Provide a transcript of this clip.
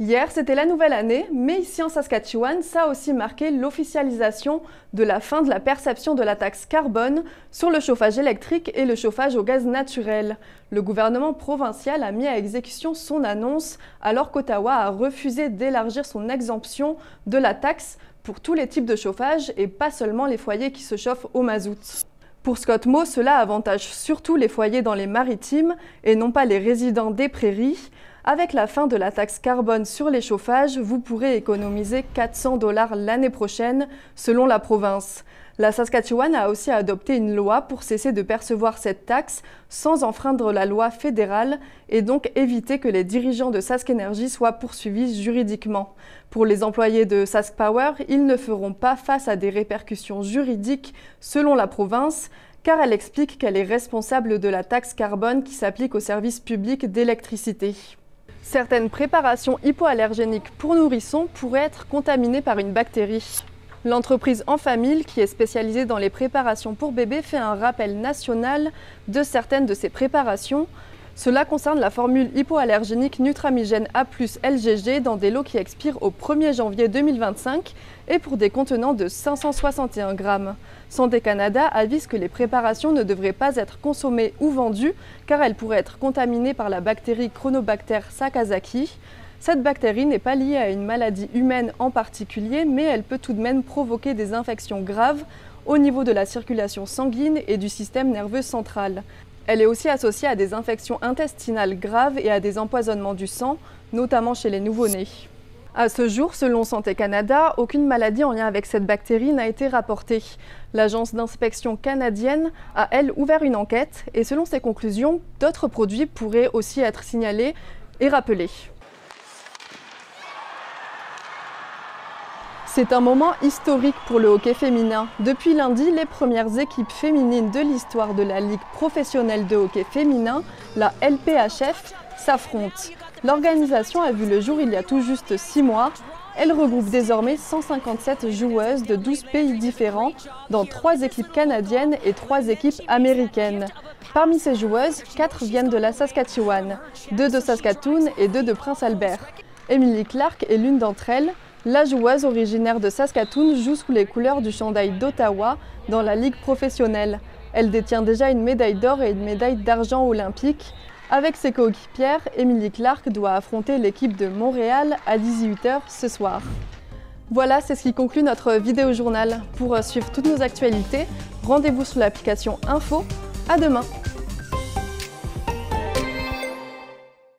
Hier, c'était la nouvelle année, mais ici en Saskatchewan, ça a aussi marqué l'officialisation de la fin de la perception de la taxe carbone sur le chauffage électrique et le chauffage au gaz naturel. Le gouvernement provincial a mis à exécution son annonce, alors qu'Ottawa a refusé d'élargir son exemption de la taxe pour tous les types de chauffage et pas seulement les foyers qui se chauffent au mazout. Pour Scott Moe, cela avantage surtout les foyers dans les maritimes et non pas les résidents des prairies. Avec la fin de la taxe carbone sur les chauffages, vous pourrez économiser 400 $ l'année prochaine, selon la province. La Saskatchewan a aussi adopté une loi pour cesser de percevoir cette taxe sans enfreindre la loi fédérale et donc éviter que les dirigeants de Sask Energy soient poursuivis juridiquement. Pour les employés de Sask Power, ils ne feront pas face à des répercussions juridiques selon la province, car elle explique qu'elle est responsable de la taxe carbone qui s'applique aux services publics d'électricité. Certaines préparations hypoallergéniques pour nourrissons pourraient être contaminées par une bactérie. L'entreprise En Famille, qui est spécialisée dans les préparations pour bébés, fait un rappel national de certaines de ces préparations. Cela concerne la formule hypoallergénique Nutramigène A+ LGG dans des lots qui expirent au 1er janvier 2025 et pour des contenants de 561 grammes. Santé Canada avise que les préparations ne devraient pas être consommées ou vendues car elles pourraient être contaminées par la bactérie Chronobacter sakazaki. Cette bactérie n'est pas liée à une maladie humaine en particulier, mais elle peut tout de même provoquer des infections graves au niveau de la circulation sanguine et du système nerveux central. Elle est aussi associée à des infections intestinales graves et à des empoisonnements du sang, notamment chez les nouveau-nés. À ce jour, selon Santé Canada, aucune maladie en lien avec cette bactérie n'a été rapportée. L'agence d'inspection canadienne a, elle, ouvert une enquête et selon ses conclusions, d'autres produits pourraient aussi être signalés et rappelés. C'est un moment historique pour le hockey féminin. Depuis lundi, les premières équipes féminines de l'histoire de la Ligue professionnelle de hockey féminin, la LPHF, s'affrontent. L'organisation a vu le jour il y a tout juste 6 mois. Elle regroupe désormais 157 joueuses de 12 pays différents, dans 3 équipes canadiennes et 3 équipes américaines. Parmi ces joueuses, 4 viennent de la Saskatchewan, 2 de Saskatoon et 2 de Prince Albert. Emily Clark est l'une d'entre elles. La joueuse originaire de Saskatoon joue sous les couleurs du chandail d'Ottawa dans la Ligue professionnelle. Elle détient déjà une médaille d'or et une médaille d'argent olympique. Avec ses coéquipières, Emily Clark doit affronter l'équipe de Montréal à 18 h ce soir. Voilà, c'est ce qui conclut notre vidéo journal. Pour suivre toutes nos actualités, rendez-vous sur l'application Info. À demain!